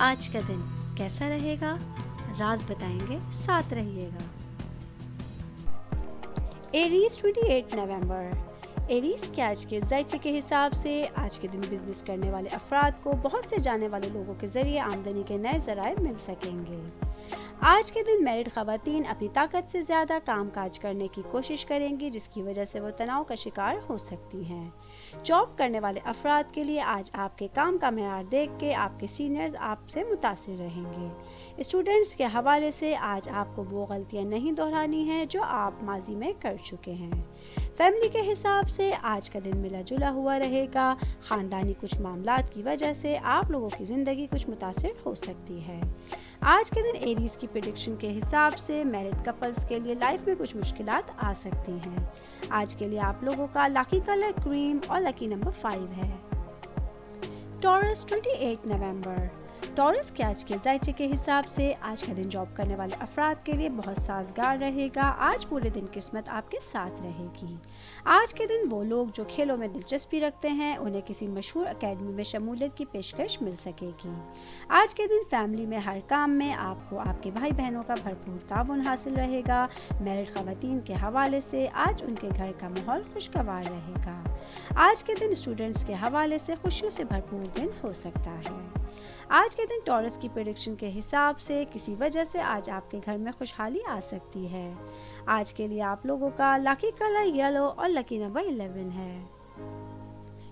آج کا دن کیسا رہے گا؟ راز بتائیں گے، ساتھ رہیے گا۔ ایریز 28 نومبر۔ ایریز کے آج کے ذائچے کے حساب سے آج کے دن بزنس کرنے والے افراد کو بہت سے جانے والے لوگوں کے ذریعے آمدنی کے نئے ذرائع مل سکیں گے۔ آج کے دن میرڈ خواتین اپنی طاقت سے زیادہ کام کاج کرنے کی کوشش کریں گی، جس کی وجہ سے وہ تناؤ کا شکار ہو سکتی ہیں۔ جاب کرنے والے افراد کے لیے آج آپ کے کام کا معیار دیکھ کے آپ کے سینئرز آپ سے متاثر رہیں گے۔ اسٹوڈنٹس کے حوالے سے آج آپ کو وہ غلطیاں نہیں دہرانی ہیں جو آپ ماضی میں کر چکے ہیں۔ فیملی کے حساب سے آج کا دن ملا جلا ہوا رہے گا۔ خاندانی کچھ معاملات کی وجہ سے آپ لوگوں کی زندگی کچھ متاثر ہو سکتی ہے۔ آج کے دن ایریز کی پریڈکشن کے حساب سے میرڈ کپلز کے لیے لائف میں کچھ مشکلات آ سکتی ہیں۔ آج کے لیے آپ لوگوں کا لکی کلر کریم اور لکی نمبر 5 ہے۔ ٹورس 28 نومبر۔ ٹورس کے آج کے ذائچے کے حساب سے آج کا دن جاب کرنے والے افراد کے لیے بہت سازگار رہے گا۔ آج پورے دن قسمت آپ کے ساتھ رہے گی۔ آج کے دن وہ لوگ جو کھیلوں میں دلچسپی رکھتے ہیں انہیں کسی مشہور اکیڈمی میں شمولیت کی پیشکش مل سکے گی۔ آج کے دن فیملی میں ہر کام میں آپ کو آپ کے بھائی بہنوں کا بھرپور تعاون حاصل رہے گا۔ میرڈ خواتین کے حوالے سے آج ان کے گھر کا ماحول خوشگوار رہے گا۔ آج کے دن اسٹوڈنٹس کے حوالے سے خوشیوں سے بھرپور دن ہو سکتا ہے۔ آج کے دن ٹورس کی پریڈکشن کے حساب سے کسی وجہ سے آج آپ کے گھر میں خوشحالی آ سکتی ہے۔ آج کے لیے آپ لوگوں کا لکی کلر یلو اور لکی نمبر 11 ہے۔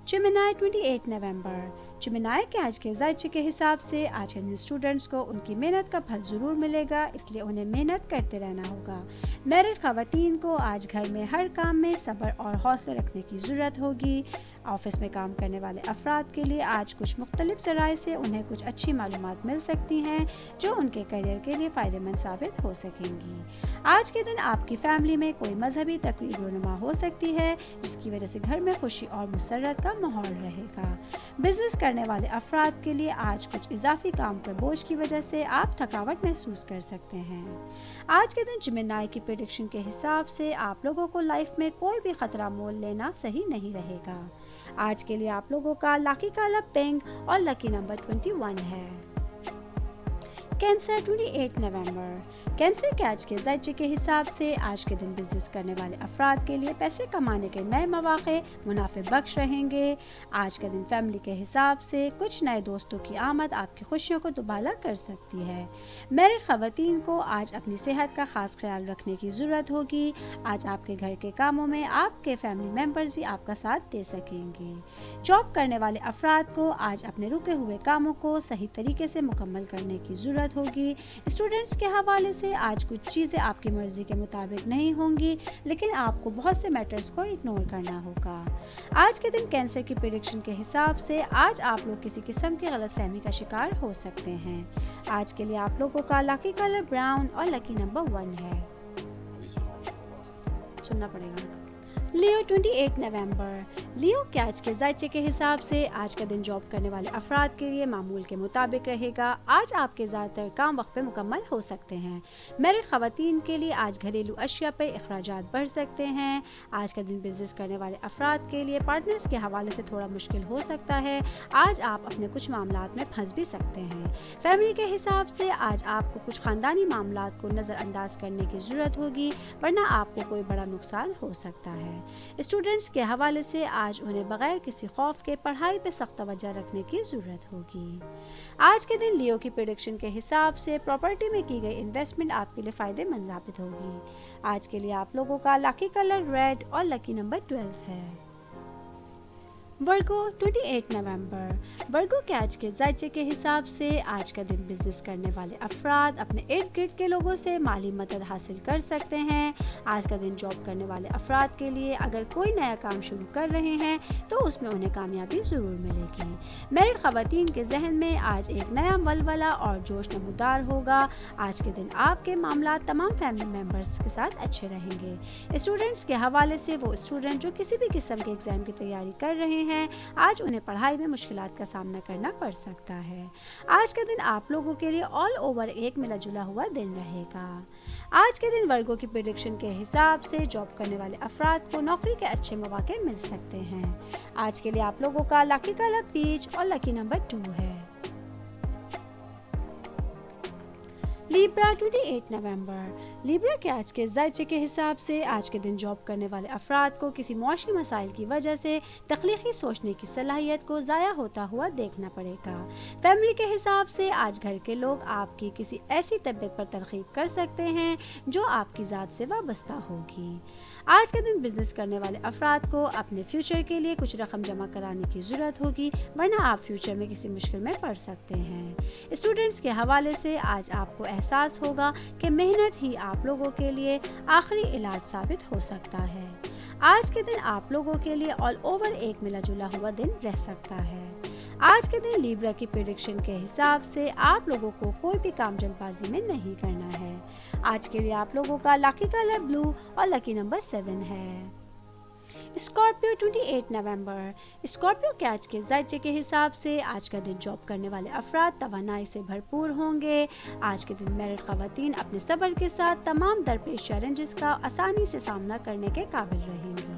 جیمنائی 28 نومبر۔ جیمنائی کے آج کے ذائچے کے حساب سے آج کے دن اسٹوڈنٹس کو ان کی محنت کا پھل ضرور ملے گا، اس لیے انہیں محنت کرتے رہنا ہوگا۔ میرڈ خواتین کو آج گھر میں ہر کام میں صبر اور حوصلہ رکھنے کی ضرورت ہوگی۔ آفس میں کام کرنے والے افراد کے لیے آج کچھ مختلف ذرائع سے انہیں کچھ اچھی معلومات مل سکتی ہیں جو ان کے کیریئر کے لیے فائدہ مند ثابت ہو سکیں گی۔ آج کے دن آپ کی فیملی میں کوئی مذہبی تقریب رونما ہو سکتی ہے، جس کی وجہ سے گھر میں خوشی اور مسرت کا ماحول رہے گا۔ بزنس کرنے والے افراد کے لیے آج کچھ اضافی کام کے بوجھ کی وجہ سے آپ تھکاوٹ محسوس کر سکتے ہیں۔ آج کے دن جیمنائی کی پریڈکشن کے حساب سے آپ لوگوں کو لائف میں کوئی بھی خطرہ مول لینا صحیح نہیں رہے گا۔ آج کے لیے آپ لوگوں کا لکی کلر پنک اور لکی نمبر 21 ہے۔ کینسر 28 نومبر۔ کینسر کے آج کے ذائچے کے حساب سے آج کے دن بزنس کرنے والے افراد کے لیے پیسے کمانے کے نئے مواقع منافع بخش رہیں گے۔ آج کا دن فیملی کے حساب سے کچھ نئے دوستوں کی آمد آپ کی خوشیوں کو دوبالا کر سکتی ہے۔ میرڈ خواتین کو آج اپنی صحت کا خاص خیال رکھنے کی ضرورت ہوگی۔ آج آپ کے گھر کے کاموں میں آپ کے فیملی ممبرز بھی آپ کا ساتھ دے سکیں گے۔ جاب کرنے والے افراد کو آج اپنے رکے ہوئے کاموں کو صحیح طریقے سے مکمل کرنے کی ضرورت ہوگی۔ اسٹوڈنٹس کے حوالے سے آج کچھ چیزیں آپ کی مرضی کے مطابق نہیں ہوں گی، لیکن آپ کو بہت سے میٹرز کو اگنور کرنا ہوگا۔ آج کے دن کینسر کی پریڈکشن کے حساب سے آج آپ لوگ کسی قسم کی غلط فہمی کا شکار ہو سکتے ہیں۔ آج کے لیے آپ لوگوں کا لکی کلر براؤن اور لکی نمبر 1 ہے۔ سننا پڑے گا۔ لیو 28 نومبر۔ لیو کے آج کے ذائچے کے حساب سے آج کا دن جاب کرنے والے افراد کے لیے معمول کے مطابق رہے گا۔ آج آپ کے زیادہ تر کام وقت پہ مکمل ہو سکتے ہیں۔ میرڈ خواتین کے لیے آج گھریلو اشیاء پہ اخراجات بڑھ سکتے ہیں۔ آج کا دن بزنس کرنے والے افراد کے لیے پارٹنرز کے حوالے سے تھوڑا مشکل ہو سکتا ہے۔ آج آپ اپنے کچھ معاملات میں پھنس بھی سکتے ہیں۔ فیملی کے حساب سے آج آپ کو کچھ خاندانی معاملات کو نظر انداز کرنے کی ضرورت ہوگی، ورنہ آپ کو کوئی بڑا نقصان ہو سکتا ہے۔ اسٹوڈنٹس کے حوالے سے آج انہیں بغیر کسی خوف کے پڑھائی پہ سخت توجہ رکھنے کی ضرورت ہوگی۔ آج کے دن لیو کی پریڈکشن کے حساب سے پراپرٹی میں کی گئی انویسٹمنٹ آپ کے لیے فائدہ مند ثابت ہوگی۔ آج کے لیے آپ لوگوں کا لکی کلر ریڈ اور لکی نمبر 12 ہے۔ ورگو 28 نومبر۔ ورگو کے آج کے ذائچے کے حساب سے آج کا دن بزنس کرنے والے افراد اپنے ارد گرد کے لوگوں سے مالی مدد حاصل کر سکتے ہیں۔ آج کا دن جاب کرنے والے افراد کے لیے اگر کوئی نیا کام شروع کر رہے ہیں تو اس میں انہیں کامیابی ضرور ملے گی۔ میرڈ خواتین کے ذہن میں آج ایک نیا ولولہ اور جوش نمودار ہوگا۔ آج کے دن آپ کے معاملات تمام فیملی ممبرز کے ساتھ اچھے رہیں گے۔ اسٹوڈنٹس کے حوالے سے وہ اسٹوڈنٹ جو کسی بھی قسم کے ایگزام کی تیاری کر رہے ہیں، آج انہیں پڑھائی میں مشکلات کا سامنا کرنا پڑ سکتا ہے۔ آج کا دن آپ لوگوں کے لیے آل اوور ایک ملا جلا ہوا دن رہے گا۔ آج کے دن ورگو کی پریڈکشن کے حساب سے جاب کرنے والے افراد کو نوکری کے اچھے مواقع مل سکتے ہیں۔ آج کے لیے آپ لوگوں کا لکی کلر پیچ اور لکی نمبر 2 ہے۔ लिब्रा 28 नवंबर। लिब्रा के आज के ज़ायचे के हिसाब से आज के दिन जॉब करने वाले अफराद को किसी मुआशी मसाइल की वजह से तख्लीकी सोचने की सलाहियत को ज़ाया होता हुआ देखना पड़ेगा। फैमिली के हिसाब से आज घर के लोग आपकी किसी ऐसी तबीयत पर तरकीब कर सकते हैं जो आपकी ज़ात से वाबस्ता होगी। आज के दिन बिजनेस करने वाले अफराद को अपने फ्यूचर के लिए कुछ रकम जमा कराने की ज़रूरत होगी, वरना आप फ्यूचर में किसी मुश्किल में पड़ सकते हैं। स्टूडेंट्स के हवाले से आज आपको एहसास होगा कि मेहनत ही आप लोगों के लिए आखिरी इलाज साबित हो सकता है। आज के दिन आप लोगों के लिए ऑल ओवर एक मिला जुला हुआ दिन रह सकता है। आज के दिन लिब्रा की प्रेडिक्शन के हिसाब से आप लोगों को कोई भी काम जल्दबाजी में नहीं करना है। आज के लिए आप लोगों का लकी कलर ब्लू और लकी नंबर 7 है। स्कॉर्पियो 28 नवंबर। स्कॉर्पियो के आज के ज़ायचे के हिसाब से आज का दिन जॉब करने वाले अफराद तवानाई से भरपूर होंगे। आज के दिन मैरिड ख़वातीन अपने सब्र के साथ तमाम दरपेश चैलेंजेस का आसानी से सामना करने के काबिल रहेंगी।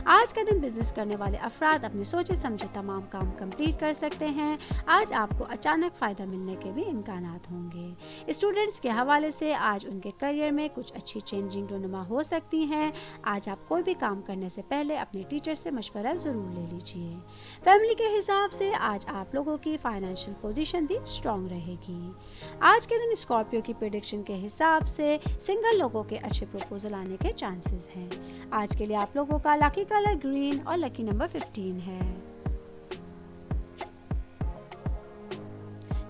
आज का दिन बिजनेस करने वाले अफराद अपने सोचे समझे तमाम काम कंप्लीट कर सकते हैं। आज आपको अचानक फ़ायदा मिलने के भी इम्कानात होंगे। स्टूडेंट्स के हवाले से आज उनके करियर में कुछ अच्छी चेंजिंग रोनुमा हो सकती हैं। आज आप कोई भी काम करने से पहले अपने टीचर से मशवरा ज़रूर ले लीजिए। फैमिली के हिसाब से आज आप लोगों की फाइनेंशियल पोजीशन भी स्ट्रॉन्ग रहेगी। आज के दिन स्कॉर्पियो की प्रेडिक्शन के हिसाब से सिंगल लोगों के अच्छे प्रपोजल आने के चांसेस हैं। आज के लिए आप लोगों का लकी कलर ग्रीन और लकी नंबर 15 है।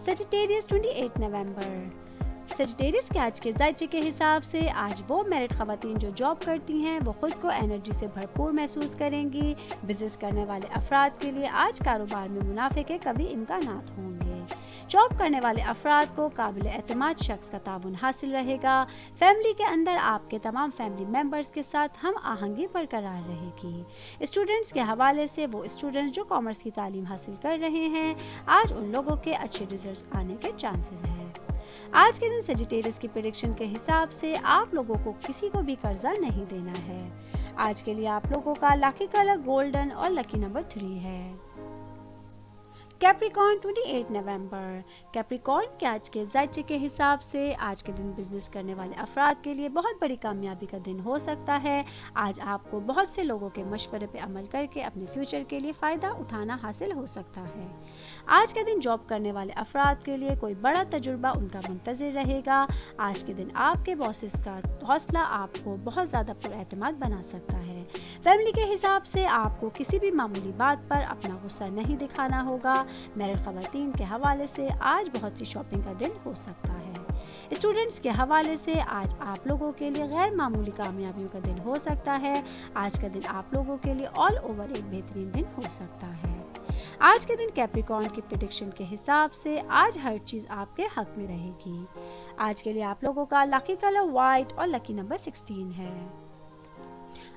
सजिटेरियस 28 नवंबर। सजिटेरियस के आज के ज़ायचे के हिसाब से आज वो मैरिड ख़वातीन जो जॉब करती हैं वो खुद को एनर्जी से भरपूर महसूस करेंगी। बिजनेस करने वाले अफराद के लिए आज कारोबार में मुनाफे के कभी इम्कानात होंगे। जॉब करने वाले अफराद को काबिल एतमाद शख्स का ताउन हासिल रहेगा। फैमिली के अंदर आपके तमाम फैमिली मेंबर्स के साथ हम आहंगी बरकरार रहेगी। स्टूडेंट्स के हवाले से वो स्टूडेंट्स जो कॉमर्स की तालीम हासिल कर रहे हैं आज उन लोगों के अच्छे रिजल्ट्स आने के चांसेस हैं। आज के दिन सजिटेरियस की प्रेडिक्शन के हिसाब से आप लोगों को किसी को भी कर्जा नहीं देना है। आज के लिए आप लोगों का लकी कलर गोल्डन और लकी नंबर 3 है। कैप्रिकॉर्न 28 नवंबर। कैप्रिकॉर्न के आज के ज़ायचे के हिसाब से आज के दिन बिजनेस करने वाले अफराद के लिए बहुत बड़ी कामयाबी का दिन हो सकता है। आज आपको बहुत से लोगों के मशवरे पे अमल करके अपने फ्यूचर के लिए फ़ायदा उठाना हासिल हो सकता है। आज के दिन जॉब करने वाले अफराद के लिए कोई बड़ा तजुर्बा उनका मुंतज़िर रहेगा। आज के दिन आपके बॉसेस का हौसला आपको बहुत ज़्यादा पुरएतमाद बना सकता है। फैमिली के हिसाब से आपको किसी भी मामूली बात पर अपना गुस्सा नहीं दिखाना होगा। मैरिड ख़वातीन के हवाले से आज बहुत सी शॉपिंग का दिन हो सकता है। स्टूडेंट्स के हवाले से आज आप लोगों के लिए गैर मामूली कामयाबियों का दिन हो सकता है। आज का दिन आप लोगों के लिए ऑल ओवर एक बेहतरीन दिन हो सकता है। आज के दिन कैप्रिकॉर्न की प्रेडिक्शन के हिसाब से आज हर चीज़ आपके हक में रहेगी। आज के लिए आप लोगों का लकी कलर वाइट और लकी नंबर 16 है।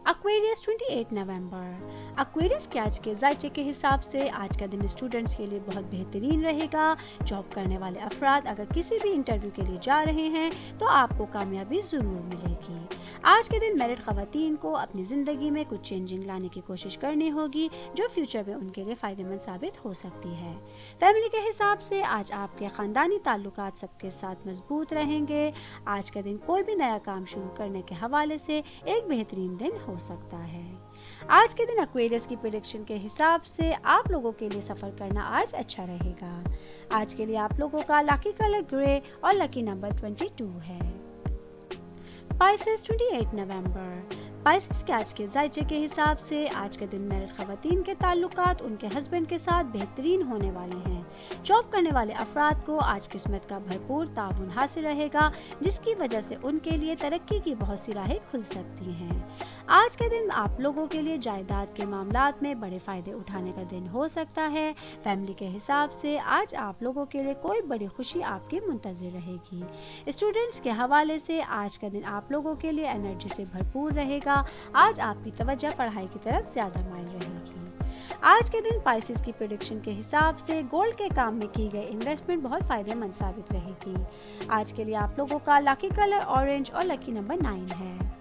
एक्वेरियस 28 नवंबर। एक्वेरियस के आज के ज़ायचे के हिसाब से आज का दिन स्टूडेंट्स के लिए बहुत बेहतरीन रहेगा। जॉब करने वाले अफराद अगर किसी भी इंटरव्यू के लिए जा रहे हैं तो आपको कामयाबी ज़रूर मिलेगी। आज के दिन मैरिड ख़वातीन को अपनी ज़िंदगी में कुछ चेंजिंग लाने की कोशिश करनी होगी जो फ्यूचर में उनके लिए फ़ायदेमंद साबित हो सकती है। फैमिली के हिसाब से आज आपके ख़ानदानी ताल्लुकात सबके साथ मजबूत रहेंगे। आज का दिन कोई भी नया काम शुरू करने के हवाले से एक बेहतरीन दिन हो सकता है। आज के दिन एक्वेरियस की प्रेडिक्शन के हिसाब से आप लोगों के लिए सफ़र करना आज अच्छा रहेगा। आज के लिए आप लोगों का लकी कलर ग्रे और लकी नंबर 22 है। पाइसेस 28 नवंबर। पाइसेस के आज के ज़ायचे के हिसाब से आज के दिन मैरिड ख़वातीन के ताल्लुकात उनके हस्बैंड के साथ बेहतरीन होने वाले हैं। जॉब करने वाले अफराद को आज किस्मत का भरपूर ताउन हासिल रहेगा जिसकी वजह से उनके लिए तरक्की की बहुत सी राहें खुल सकती हैं। आज के दिन आप लोगों के लिए जायदाद के मामलात में बड़े फ़ायदे उठाने का दिन हो सकता है। फैमिली के हिसाब से आज आप लोगों के लिए कोई बड़ी खुशी आपकी मुंतज़िर रहेगी। स्टूडेंट्स के हवाले से आज का दिन आप लोगों के लिए एनर्जी से भरपूर रहेगा। आज आपकी तवज्जो पढ़ाई की तरफ ज़्यादा माइल रहेगी। आज के दिन पाइसेस की प्रेडिक्शन के हिसाब से गोल्ड के काम में की गई इन्वेस्टमेंट बहुत फ़ायदेमंद साबित रहेगी। आज के लिए आप लोगों का लकी कलर ऑरेंज और लकी नंबर 9 है।